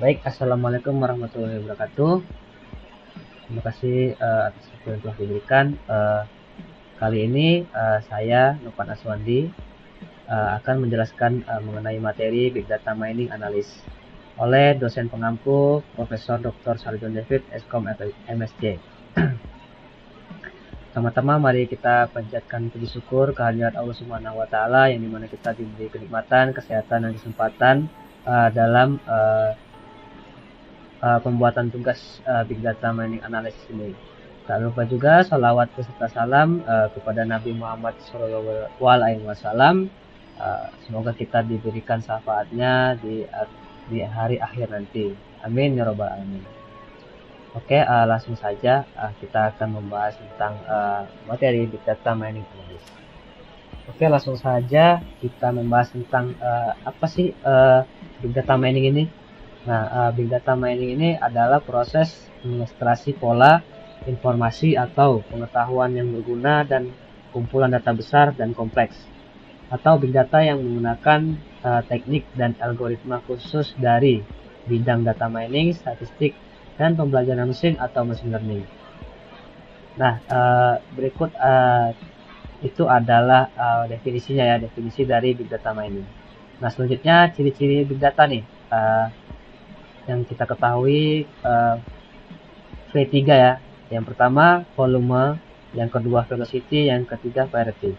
Baik, assalamualaikum warahmatullahi wabarakatuh. Terima kasih atas waktu yang telah diberikan. Kali ini saya Novan Aswandi akan menjelaskan mengenai materi Big Data Mining Analysis oleh dosen pengampu Profesor Dr. Sarjon David Eskom MSc. Pertama-tama mari kita panjatkan puji syukur kehadirat Allah Subhanahu wa taala yang dimana kita diberi kenikmatan, kesehatan dan kesempatan dalam pembuatan tugas Big Data Mining Analysis ini. Tak lupa juga salawat beserta salam kepada Nabi Muhammad SAW. Semoga kita diberikan syafaatnya di hari akhir nanti. Amin ya robbal alamin. Oke, langsung saja kita akan membahas tentang materi Big Data Mining Analysis. Oke, langsung saja kita membahas tentang apa sih Big Data Mining ini. Nah, Big Data Mining ini adalah proses mengekstraksi pola, informasi atau pengetahuan yang berguna dan kumpulan data besar dan kompleks. Atau Big Data yang menggunakan teknik dan algoritma khusus dari bidang data mining, statistik, dan pembelajaran mesin atau machine learning. Nah, berikut itu adalah definisinya ya, definisi dari Big Data Mining. Nah, selanjutnya ciri-ciri Big Data nih. Yang kita ketahui V3 ya. Yang pertama volume, yang kedua velocity, yang ketiga variety.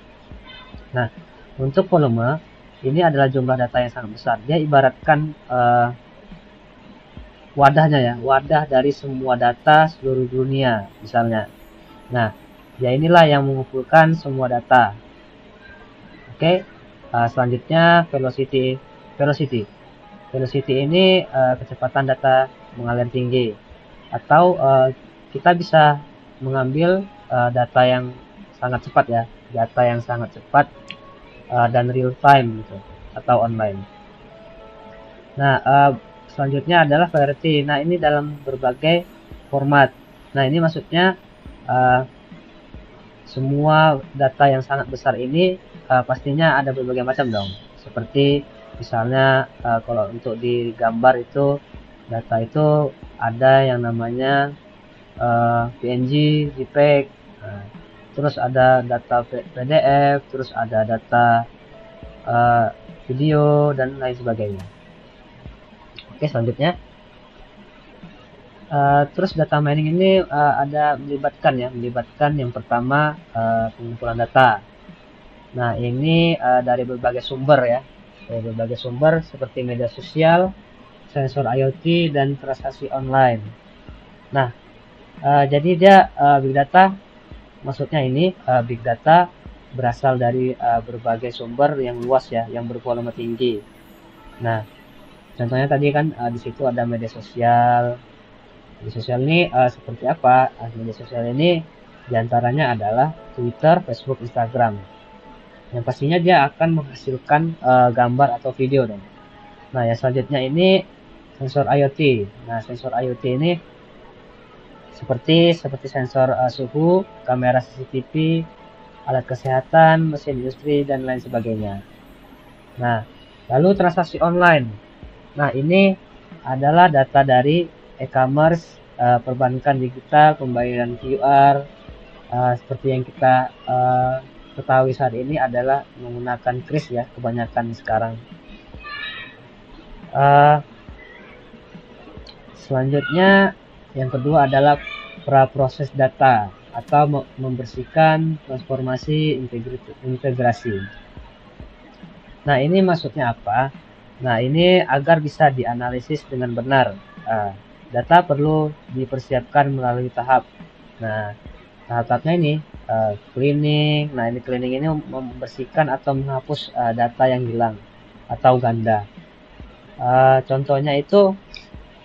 Nah, untuk volume ini adalah jumlah data yang sangat besar. Dia ibaratkan wadahnya ya, wadah dari semua data seluruh dunia misalnya. Nah, ya inilah yang mengumpulkan semua data. Oke, selanjutnya velocity. Velocity ini kecepatan data mengalir tinggi, atau kita bisa mengambil data yang sangat cepat ya, data yang sangat cepat dan real time gitu, atau online. Nah, selanjutnya adalah variety. Nah, ini dalam berbagai format. Nah, ini maksudnya semua data yang sangat besar ini pastinya ada berbagai macam dong. Seperti misalnya kalau untuk di gambar itu data itu ada yang namanya PNG, JPEG, terus ada data PDF, terus ada data video dan lain sebagainya. Oke, selanjutnya terus data mining ini ada melibatkan yang pertama pengumpulan data. Nah, ini dari berbagai sumber ya, dari berbagai sumber seperti media sosial, sensor IoT, dan transaksi online. Nah, jadi dia big data, maksudnya ini big data berasal dari berbagai sumber yang luas ya, yang bervolume tinggi. Nah, contohnya tadi kan di situ ada media sosial. Media sosial ini seperti apa? Media sosial ini diantaranya adalah Twitter, Facebook, Instagram. Yang pastinya dia akan menghasilkan gambar atau video dong. Nah, yang selanjutnya ini sensor IoT. Nah, sensor IoT ini seperti sensor suhu, kamera CCTV, alat kesehatan, mesin industri, dan lain sebagainya. Nah, lalu transaksi online. Nah, ini adalah data dari e-commerce, perbankan digital, pembayaran QR, seperti yang kita ketahui saat ini adalah menggunakan kris ya, kebanyakan sekarang. Selanjutnya yang kedua adalah praproses data atau membersihkan, transformasi, integrasi. Nah, ini maksudnya apa? Nah, ini agar bisa dianalisis dengan benar. Data perlu dipersiapkan melalui tahap. Nah, tahap-tahapnya ini cleaning. Nah, ini cleaning ini membersihkan atau menghapus data yang hilang atau ganda. Contohnya itu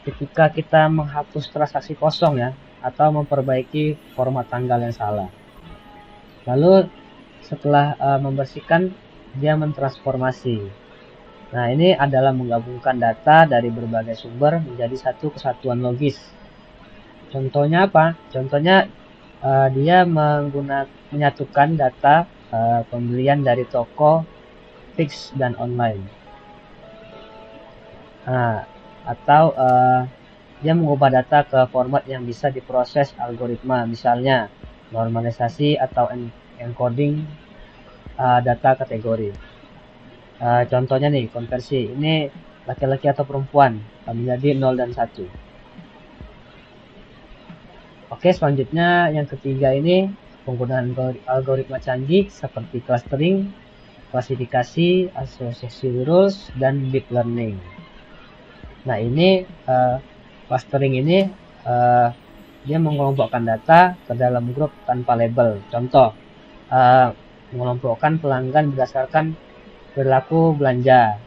ketika kita menghapus transaksi kosong ya, atau memperbaiki format tanggal yang salah. Lalu setelah membersihkan, dia mentransformasi. Nah, ini adalah menggabungkan data dari berbagai sumber menjadi satu kesatuan logis. Contohnya apa? Contohnya dia menyatukan data pembelian dari toko fix dan online. Nah, atau dia mengubah data ke format yang bisa diproses algoritma, misalnya normalisasi atau encoding data kategori. Contohnya nih, konversi ini laki-laki atau perempuan menjadi 0 dan 1. Oke, selanjutnya yang ketiga ini penggunaan algoritma canggih seperti clustering, klasifikasi, association rules, dan deep learning. Nah, ini clustering ini dia mengelompokkan data ke dalam grup tanpa label. Contoh, mengelompokkan pelanggan berdasarkan perilaku belanja.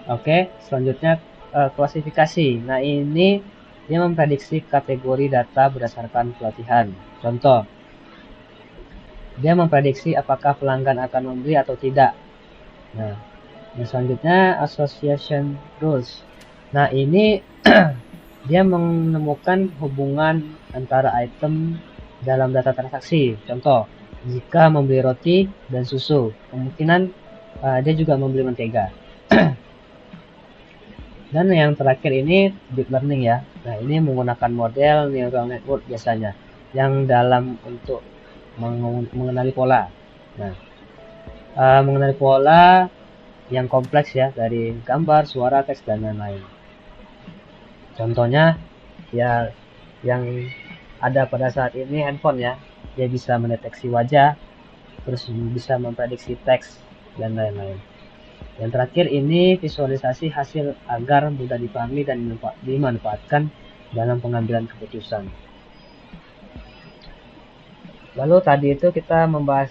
Oke, selanjutnya klasifikasi. Nah, ini dia memprediksi kategori data berdasarkan pelatihan. Contoh, dia memprediksi apakah pelanggan akan membeli atau tidak. Nah, yang selanjutnya association rules. Nah, ini dia menemukan hubungan antara item dalam data transaksi. Contoh, jika membeli roti dan susu, kemungkinan dia juga membeli mentega. Dan yang terakhir ini deep learning ya. Nah, ini menggunakan model neural network biasanya yang dalam untuk mengenali pola. Nah, mengenali pola yang kompleks ya dari gambar, suara, teks, dan lain-lain. Contohnya ya yang ada pada saat ini handphone ya, dia bisa mendeteksi wajah, terus bisa memprediksi teks dan lain-lain. Yang terakhir ini visualisasi hasil agar mudah dipahami dan dimanfaatkan dalam pengambilan keputusan. Lalu tadi itu kita membahas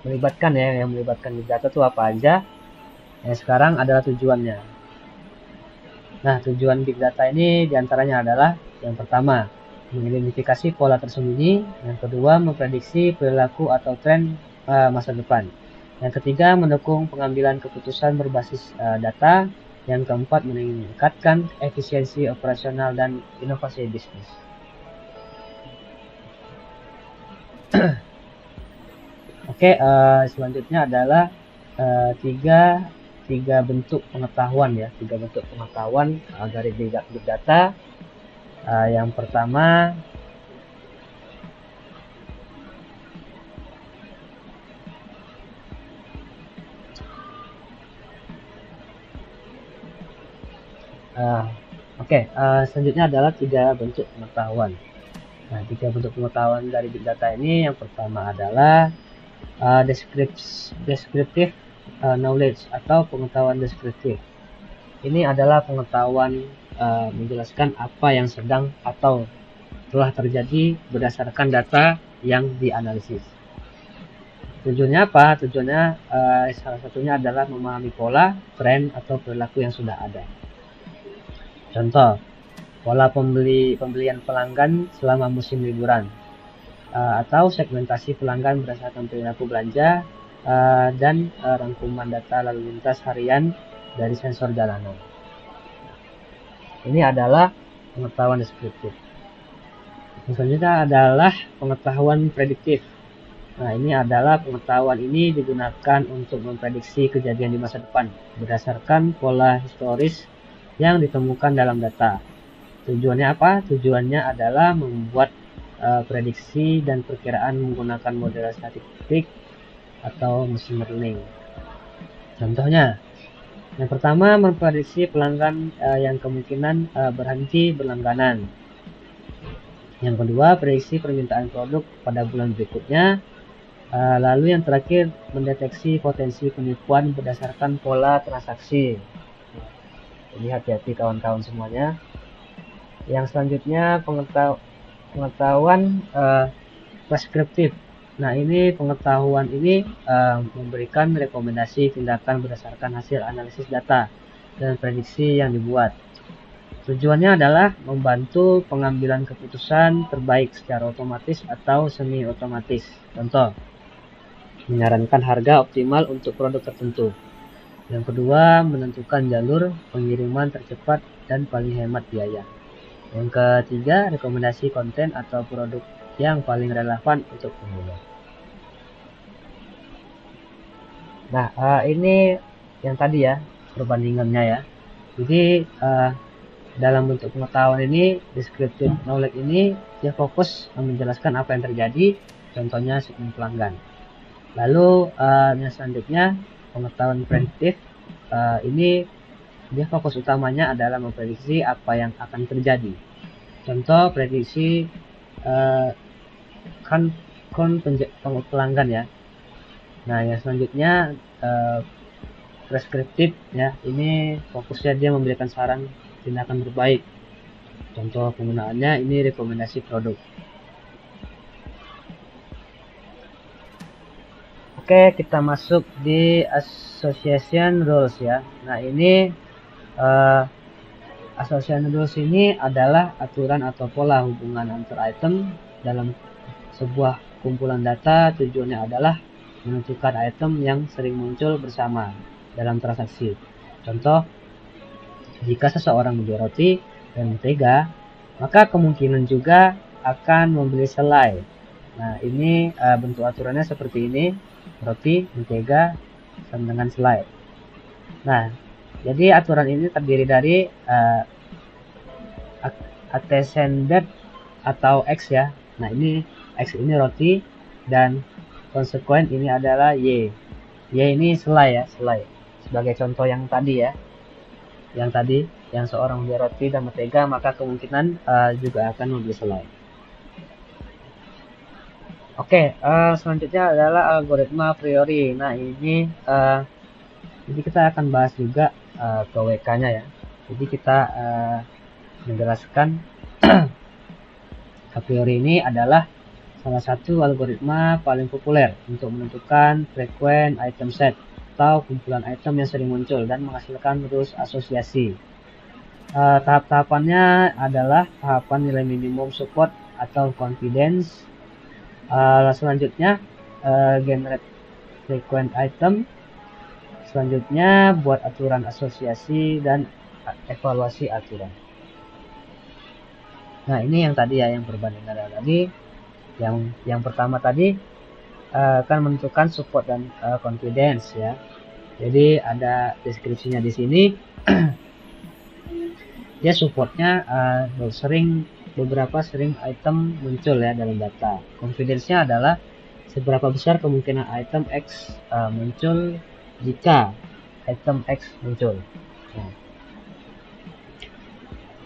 melibatkan ya, yang melibatkan big data itu apa aja. Yang sekarang adalah tujuannya. Nah, tujuan big data ini diantaranya adalah yang pertama, mengidentifikasi pola tersembunyi. Yang kedua, memprediksi perilaku atau tren masa depan. Yang ketiga, mendukung pengambilan keputusan berbasis data. Yang keempat, meningkatkan efisiensi operasional dan inovasi bisnis. Oke, selanjutnya adalah tiga bentuk pengetahuan ya, tiga bentuk pengetahuan dari big data. Yang pertama selanjutnya adalah tiga bentuk pengetahuan. Nah, tiga bentuk pengetahuan dari big data ini yang pertama adalah descriptive knowledge atau pengetahuan deskriptif. Ini adalah pengetahuan menjelaskan apa yang sedang atau telah terjadi berdasarkan data yang dianalisis. Tujuannya apa? Tujuannya salah satunya adalah memahami pola, tren, atau perilaku yang sudah ada. Contoh, pola pembelian pelanggan selama musim liburan, atau segmentasi pelanggan berdasarkan perilaku belanja, dan rangkuman data lalu lintas harian dari sensor jalanan. Ini adalah pengetahuan deskriptif. Yang selanjutnya adalah pengetahuan prediktif. Nah, ini adalah pengetahuan ini digunakan untuk memprediksi kejadian di masa depan berdasarkan pola historis yang ditemukan dalam data. Tujuannya apa? Tujuannya adalah membuat prediksi dan perkiraan menggunakan model statistik atau machine learning. Contohnya, yang pertama memprediksi pelanggan yang kemungkinan berhenti berlangganan. Yang kedua, prediksi permintaan produk pada bulan berikutnya. Lalu yang terakhir, mendeteksi potensi penipuan berdasarkan pola transaksi. Jadi hati-hati kawan-kawan semuanya. Yang selanjutnya pengetahuan preskriptif. Nah, ini pengetahuan ini memberikan rekomendasi tindakan berdasarkan hasil analisis data dan prediksi yang dibuat. Tujuannya adalah membantu pengambilan keputusan terbaik secara otomatis atau semi otomatis. Contoh, menyarankan harga optimal untuk produk tertentu. Yang kedua, menentukan jalur pengiriman tercepat dan paling hemat biaya. Yang ketiga, rekomendasi konten atau produk yang paling relevan untuk pengguna. Nah, ini yang tadi ya, perbandingannya ya. Jadi dalam bentuk pengetahuan ini, descriptive knowledge ini dia fokus menjelaskan apa yang terjadi, contohnya segmen pelanggan. Lalu yang selanjutnya pengetahuan prediktif, ini dia fokus utamanya adalah memprediksi apa yang akan terjadi. Contoh prediksi kan pelanggan ya. Nah yang selanjutnya preskriptif ya, ini fokusnya dia memberikan saran tindakan terbaik. Contoh penggunaannya ini rekomendasi produk. Oke, kita masuk di association rules ya. Nah ini association rules ini adalah aturan atau pola hubungan antar item dalam sebuah kumpulan data. Tujuannya adalah menentukan item yang sering muncul bersama dalam transaksi. Contoh, jika seseorang membeli roti dan mentega, maka kemungkinan juga akan membeli selai. Nah, ini bentuk aturannya seperti ini, roti, mentega, sama dengan selai. Nah, jadi aturan ini terdiri dari antecedent atau X ya. Nah, ini X ini roti dan konsekuen ini adalah Y. Y ini selai ya, selai. Sebagai contoh yang tadi ya. Yang seorang membeli roti dan mentega, maka kemungkinan juga akan membeli selai. Oke, selanjutnya adalah algoritma a priori. Nah, ini jadi kita akan bahas juga ke WK-nya ya. Jadi kita menjelaskan a priori ini adalah salah satu algoritma paling populer untuk menentukan frekuensi item set atau kumpulan item yang sering muncul dan menghasilkan rules asosiasi. Tahap-tahapannya adalah tahapan nilai minimum support atau confidence. Selanjutnya generate frequent item. Selanjutnya buat aturan asosiasi dan evaluasi aturan. Nah ini yang tadi ya, yang perbandingan tadi. Yang pertama tadi akan menentukan support dan confidence ya. Jadi ada deskripsinya di sini. Dia supportnya beberapa sering item muncul ya dalam data. Confidence-nya adalah seberapa besar kemungkinan item X muncul jika item X muncul. Nah,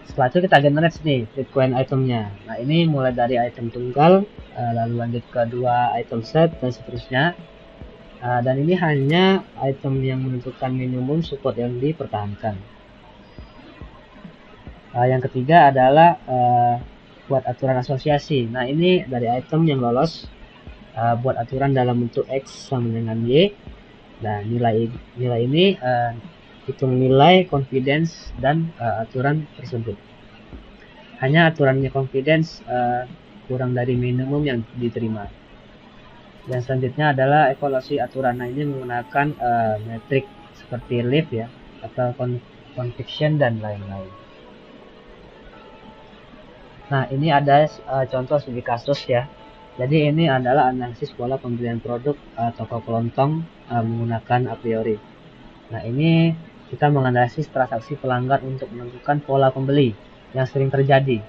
setelah itu kita generate nih frequent itemnya. Nah ini mulai dari item tunggal, lalu lanjut ke 2 item set dan seterusnya. Dan ini hanya item yang menentukan minimum support yang dipertahankan. Yang ketiga adalah buat aturan asosiasi. Nah ini dari item yang lolos, buat aturan dalam bentuk X sama dengan Y. Nah nilai ini hitung nilai confidence dan aturan tersebut. Hanya aturannya confidence kurang dari minimum yang diterima. Yang selanjutnya adalah evaluasi aturan. Nah ini menggunakan metrik seperti leaf ya, atau conviction dan lain-lain. Nah ini ada contoh studi kasus ya. Jadi ini adalah analisis pola pembelian produk toko kelontong menggunakan a priori. Nah ini kita menganalisis transaksi pelanggan untuk menentukan pola pembeli yang sering terjadi.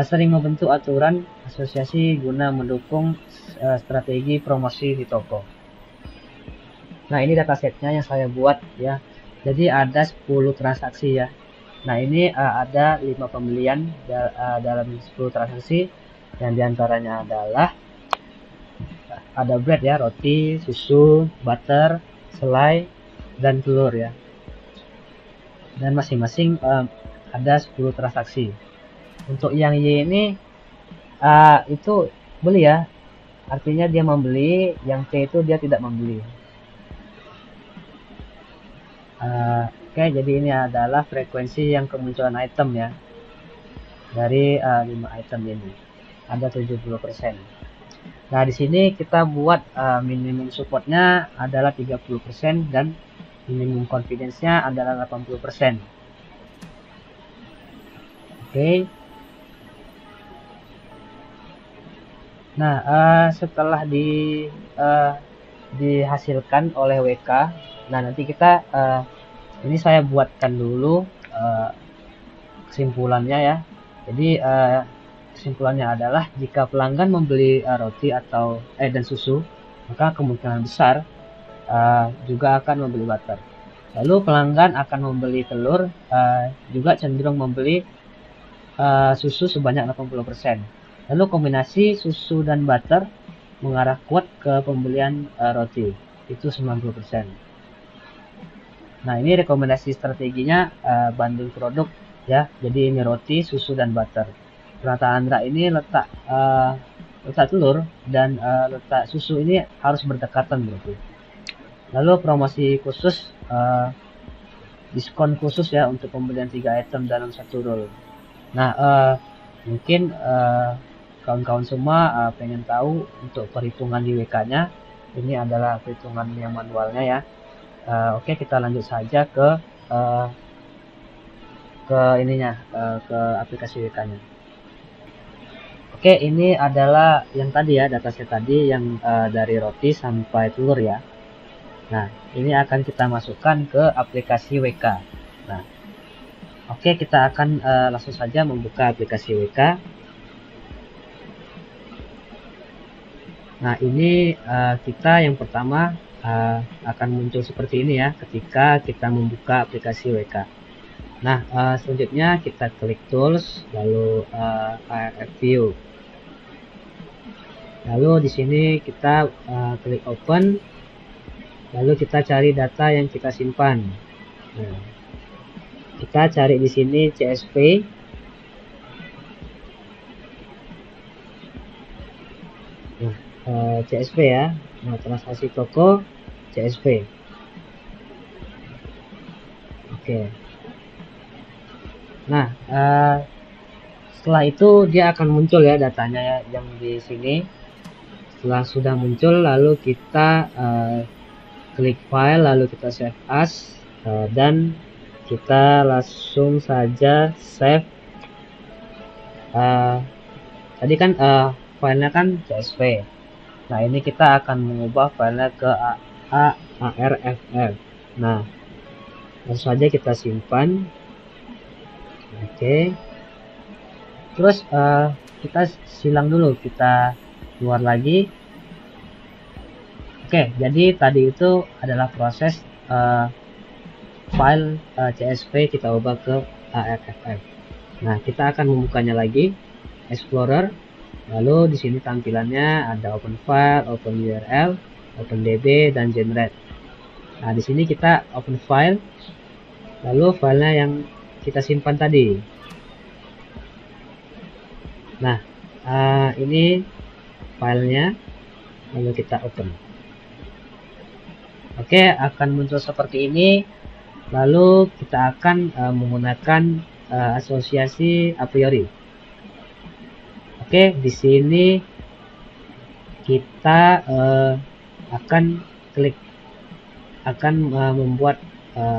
Sering membentuk aturan asosiasi guna mendukung strategi promosi di toko. Nah ini datasetnya yang saya buat ya. Jadi ada 10 transaksi ya. Nah ini ada 5 pembelian dalam 10 transaksi, yang diantaranya adalah ada bread ya, roti, susu, butter, selai, dan telur ya. Dan masing-masing ada 10 transaksi. Untuk yang Y ini itu beli ya, artinya dia membeli. Yang T itu dia tidak membeli. Oke, jadi ini adalah frekuensi yang kemunculan item ya dari 5 item ini, ada 70%. Nah di sini kita buat minimum supportnya adalah 30% dan minimum confidence-nya adalah 80%. Oke. Nah setelah dihasilkan oleh WK, nah nanti kita Ini saya buatkan dulu kesimpulannya ya. Jadi kesimpulannya adalah jika pelanggan membeli roti atau dan susu, maka kemungkinan besar juga akan membeli butter. Lalu pelanggan akan membeli telur, juga cenderung membeli susu sebanyak 80%. Lalu kombinasi susu dan butter mengarah kuat ke pembelian roti, itu 90%. Nah, ini rekomendasi strateginya banding produk ya. Jadi ini roti, susu dan butter. Rata Andra ini letak telur dan letak susu ini harus berdekatan berarti. Lalu promosi khusus, diskon khusus ya untuk pembelian 3 item dalam 1 roll. Nah, mungkin kawan-kawan semua pengen tahu untuk perhitungan di WK-nya. Ini adalah perhitungan yang manualnya ya. Oke, kita lanjut saja ke ininya, ke aplikasi WK-nya. Oke, ini adalah yang tadi ya, dataset tadi yang dari roti sampai telur ya. Nah, ini akan kita masukkan ke aplikasi WK. Nah, oke, kita akan langsung saja membuka aplikasi WK. Nah, ini kita yang pertama akan muncul seperti ini ya ketika kita membuka aplikasi WK. Nah, selanjutnya kita klik tools, lalu ARF view. Lalu di sini kita klik open, lalu kita cari data yang kita simpan. Nah, kita cari di sini CSV. Nah, CSV ya. Nah, transaksi toko CSV. Oke. Nah, setelah itu dia akan muncul ya datanya ya, yang di sini. Setelah sudah muncul, lalu kita klik file, lalu kita save as, dan kita langsung saja save. Tadi kan filenya kan CSV. Nah, ini kita akan mengubah filenya ke ARFF. Nah, langsung saja kita simpan. Oke. Terus kita silang dulu, kita keluar lagi. Oke, jadi tadi itu adalah proses file CSV kita ubah ke ARFF. Nah, kita akan membukanya lagi, Explorer. Lalu di sini tampilannya ada open file, open URL, open DB, dan generate. Nah, di sini kita open file, lalu filenya yang kita simpan tadi. Nah, ini filenya, lalu kita open. Oke, akan muncul seperti ini. Lalu kita akan menggunakan asosiasi a priori. Oke, di sini kita akan membuat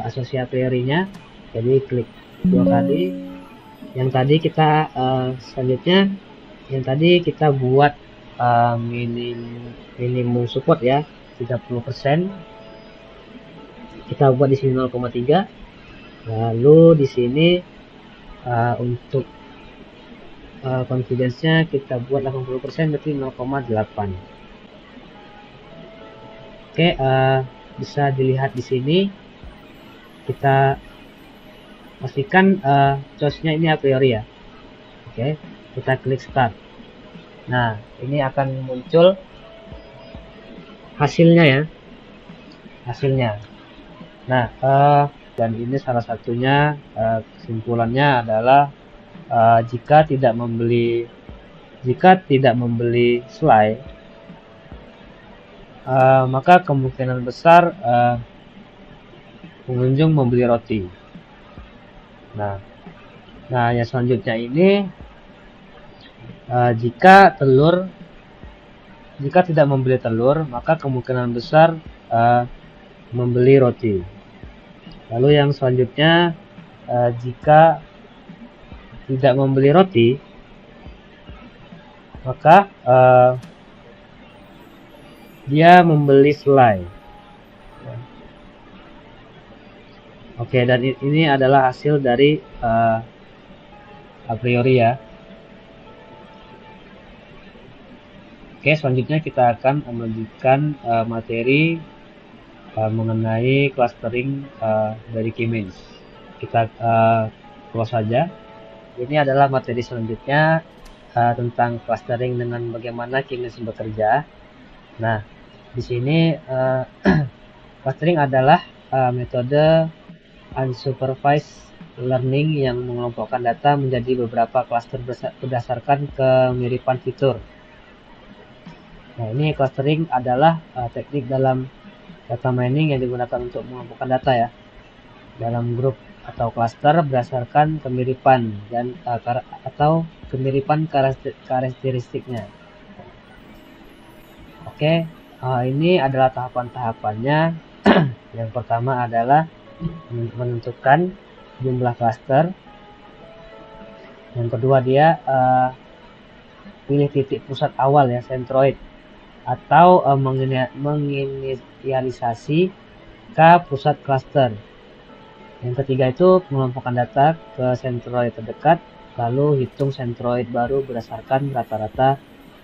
asosiasi a priorinya. Jadi klik 2 kali. Yang tadi kita selanjutnya, yang tadi kita buat minimum support ya, 30%. Kita buat di sini 0,3. Lalu di sini untuk confidence-nya kita buat 80%, berarti 0,8. Oke, bisa dilihat di sini. Kita pastikan choice-nya ini a priori ya. Oke, kita klik start. Nah, ini akan muncul hasilnya ya. Hasilnya. Nah, dan ini salah satunya kesimpulannya adalah jika tidak membeli selai, maka kemungkinan besar pengunjung membeli roti. Nah, yang selanjutnya ini jika tidak membeli telur, maka kemungkinan besar membeli roti. Lalu yang selanjutnya, jika tidak membeli roti, maka dia membeli selai. Oke, dan ini adalah hasil dari a priori ya. Oke, selanjutnya kita akan melanjutkan materi mengenai clustering dari K-means. Kita close saja. Ini adalah materi selanjutnya tentang clustering dengan bagaimana K-means bekerja. Nah, di sini clustering adalah metode unsupervised learning yang mengelompokkan data menjadi beberapa cluster berdasarkan kemiripan fitur. Nah, ini clustering adalah teknik dalam data mining yang digunakan untuk mengelompokkan data ya dalam grup atau cluster berdasarkan kemiripan dan atau kemiripan karakteristiknya. Oke, ini adalah tahapan-tahapannya. Yang pertama adalah menentukan jumlah cluster. Yang kedua dia pilih titik pusat awal ya, centroid, atau menginisialisasi ke pusat cluster. Yang ketiga itu mengelompokkan data ke centroid terdekat, lalu hitung centroid baru berdasarkan rata-rata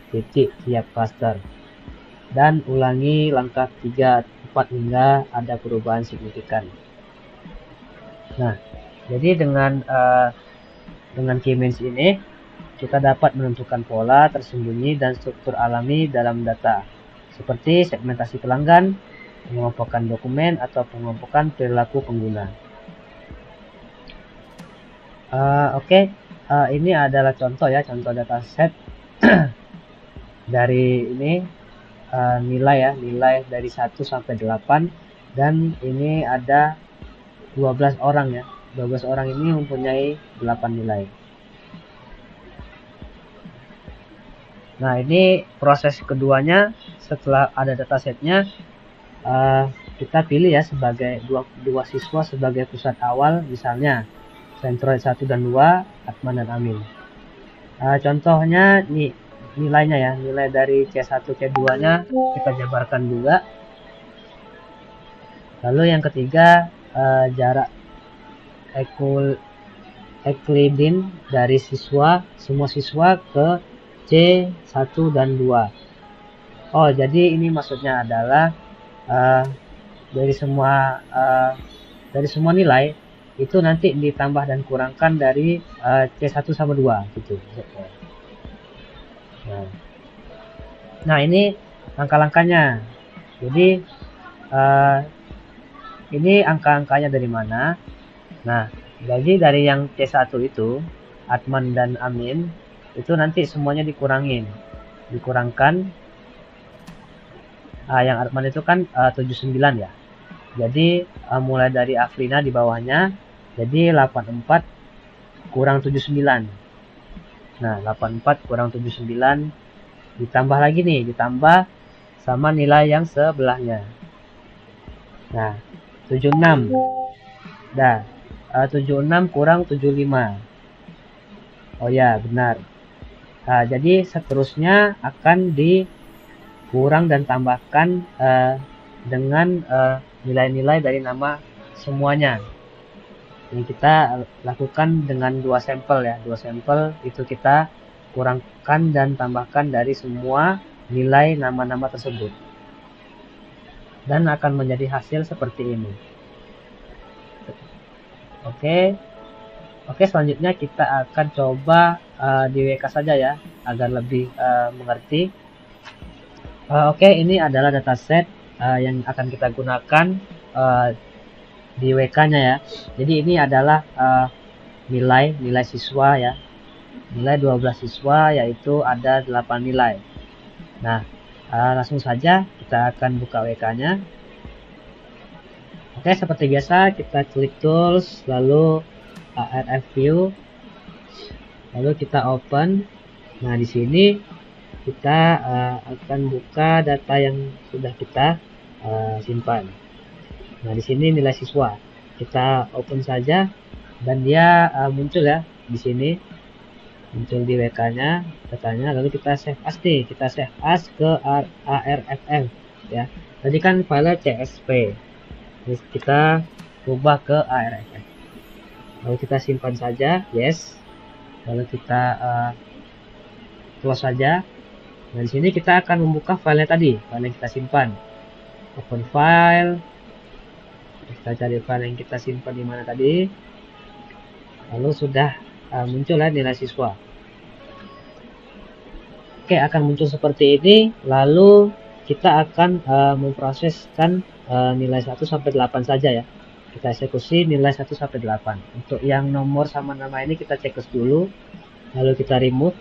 titik tiap cluster. Dan ulangi langkah 3, 4 hingga ada perubahan signifikan. Nah, jadi dengan K-means ini kita dapat menentukan pola tersembunyi dan struktur alami dalam data, seperti segmentasi pelanggan, pengelompokan dokumen, atau pengelompokan perilaku pengguna. Ini adalah contoh ya, contoh dataset dari ini nilai dari 1 sampai 8, dan ini ada 12 orang ya. 12 orang ini mempunyai 8 nilai. Nah, ini proses keduanya. Setelah ada datasetnya, kita pilih ya sebagai dua siswa sebagai pusat awal, misalnya centroid 1 dan 2, Atman dan Amin. Contohnya nih nilainya ya, nilai dari C1 C2 nya kita jabarkan juga. Lalu yang ketiga jarak Euclidean dari semua siswa ke C1 dan 2. Oh, jadi ini maksudnya adalah dari semua nilai itu nanti ditambah dan kurangkan dari C1 sama 2 gitu. Nah, ini langkah-langkahnya. Jadi ini angka-angkanya dari mana? Nah, jadi dari yang C1 itu, Atman dan Amin, itu nanti semuanya dikurangkan. Yang Atman itu kan 79 ya. Jadi mulai dari Afrina di bawahnya, jadi 84 kurang 79. Nah, 84 kurang 79 ditambah lagi nih, ditambah sama nilai yang sebelahnya. Nah, 76. Nah, 76 kurang 75. Oh ya, benar. Nah, jadi seterusnya akan dikurang dan tambahkan dengan nilai-nilai dari nama semuanya. Ini kita lakukan dengan 2 sampel ya. 2 sampel itu kita kurangkan dan tambahkan dari semua nilai nama-nama tersebut. Dan akan menjadi hasil seperti ini. Oke, selanjutnya kita akan coba di WK saja ya, agar lebih mengerti. Ini adalah dataset yang akan kita gunakan di WK-nya ya. Jadi ini adalah nilai siswa ya. Nilai 12 siswa, yaitu ada 8 nilai. Nah, langsung saja kita akan buka WK-nya. Oke, seperti biasa kita klik tools, lalu ARF view, lalu kita open. Nah, di sini kita akan buka data yang sudah kita simpan. Nah, di sini nilai siswa. Kita open saja dan dia muncul ya di sini. Muncul di WK-nya datanya, lalu kita save as nih, kita save as ke ARFF ya. Tadi kan file CSV. Terus kita ubah ke ARFF. Lalu kita simpan saja, yes. Lalu kita close saja. Nah, di sini kita akan membuka filenya tadi, file yang kita simpan. Open file. Kita cari file yang kita simpan di mana tadi. Lalu sudah muncul ya nilai siswa. Oke, akan muncul seperti ini. Lalu kita akan memproseskan nilai 1 sampai 8 saja ya. Kita eksekusi nilai 1 sampai 8. Untuk yang nomor sama nama ini kita cek dulu. Lalu kita remove.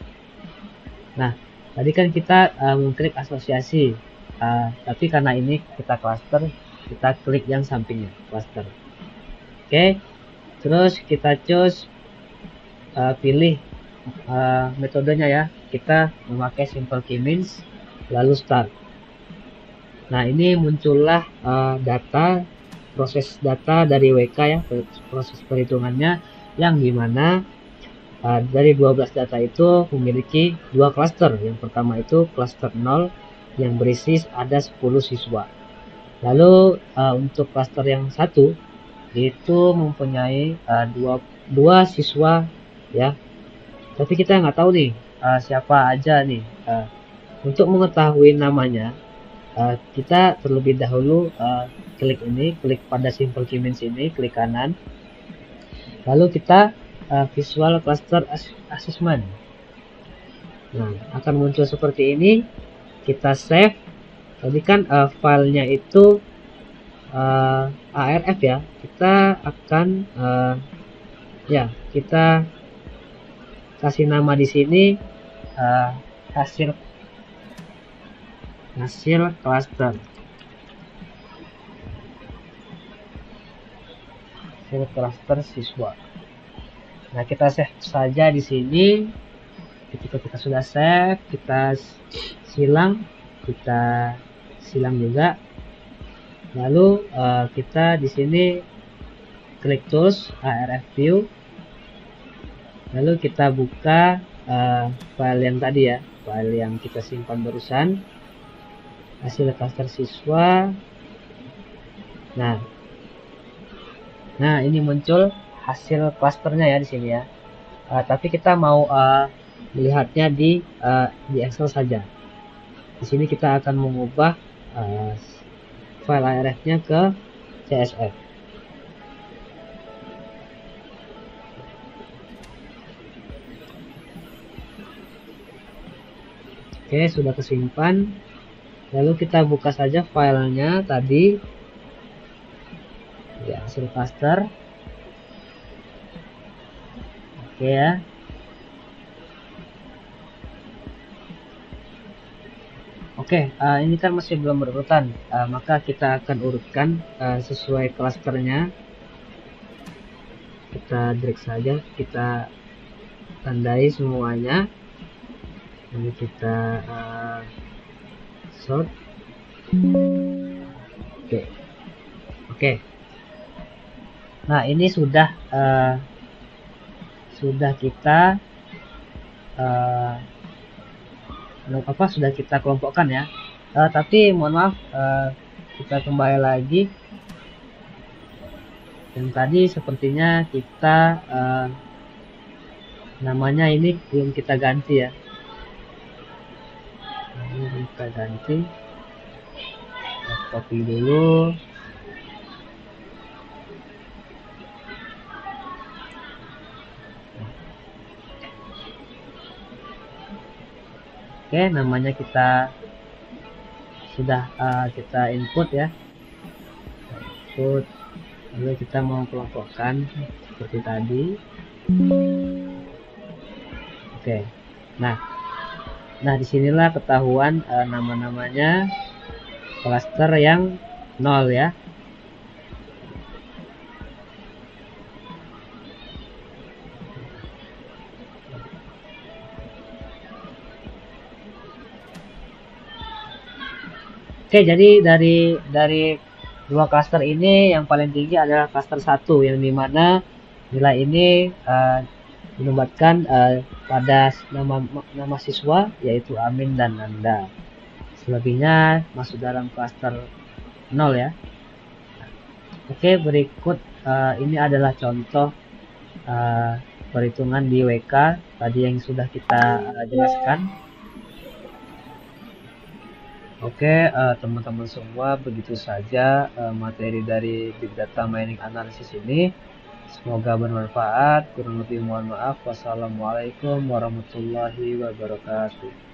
Nah, tadi kan kita mengklik asosiasi. Tapi karena ini kita cluster, kita klik yang sampingnya, cluster. Oke. Terus kita choose pilih metodenya ya. Kita memakai simple key means lalu start. Nah, ini muncullah proses data dari WK ya, proses perhitungannya, yang dimana dari 12 data itu memiliki 2 cluster. Yang pertama itu cluster 0 yang berisi ada 10 siswa. Lalu untuk cluster yang satu itu mempunyai 2 siswa ya. Tapi kita nggak tahu nih siapa aja nih. Untuk mengetahui namanya, kita terlebih dahulu klik pada simple key means ini, klik kanan. Lalu kita visual cluster assessment. Nah, akan muncul seperti ini. Kita save. Tadi kan filenya itu ARF ya. Kita akan kita kasih nama di sini hasil cluster. Hasil cluster siswa. Nah, kita save saja di sini. Ketika kita sudah save, kita silang juga. Lalu kita di sini klik tools ARF view. Lalu kita buka file yang tadi ya, file yang kita simpan barusan, hasil cluster siswa. Nah, ini muncul hasil clusternya ya di sini ya. Tapi kita mau melihatnya di Excel saja. Di sini kita akan mengubah file ARF-nya ke CSV. Oke, sudah kesimpan. Lalu kita buka saja filenya tadi. Ya, hasil cluster. Oke ya. Oke, ini kan masih belum berurutan, maka kita akan urutkan sesuai klasternya. Kita drag saja, kita tandai semuanya. Lalu kita sort. Oke. Nah, ini sudah kita sudah kita kelompokkan ya. Tapi mohon maaf, kita kembali lagi. Yang tadi sepertinya kita namanya ini belum kita ganti ya. Ini kita ganti. Kita copy dulu. Oke, namanya kita sudah kita input ya. Input. Lalu kita mau kelompokkan seperti tadi. Oke. Nah, disinilah ketahuan nama-namanya klaster yang 0 ya. Oke, jadi dari dua klaster ini yang paling tinggi adalah klaster 1, yang dimana nilai ini dinobatkan pada nama siswa, yaitu Amin dan Nanda. Selebihnya masuk dalam klaster 0 ya. Oke, berikut Ini adalah contoh uh, perhitungan di WK tadi yang sudah kita jelaskan. Oke, teman-teman semua, begitu saja materi dari Big Data Mining Analysis ini. Semoga bermanfaat. Kurang lebih mohon maaf. Wassalamualaikum warahmatullahi wabarakatuh.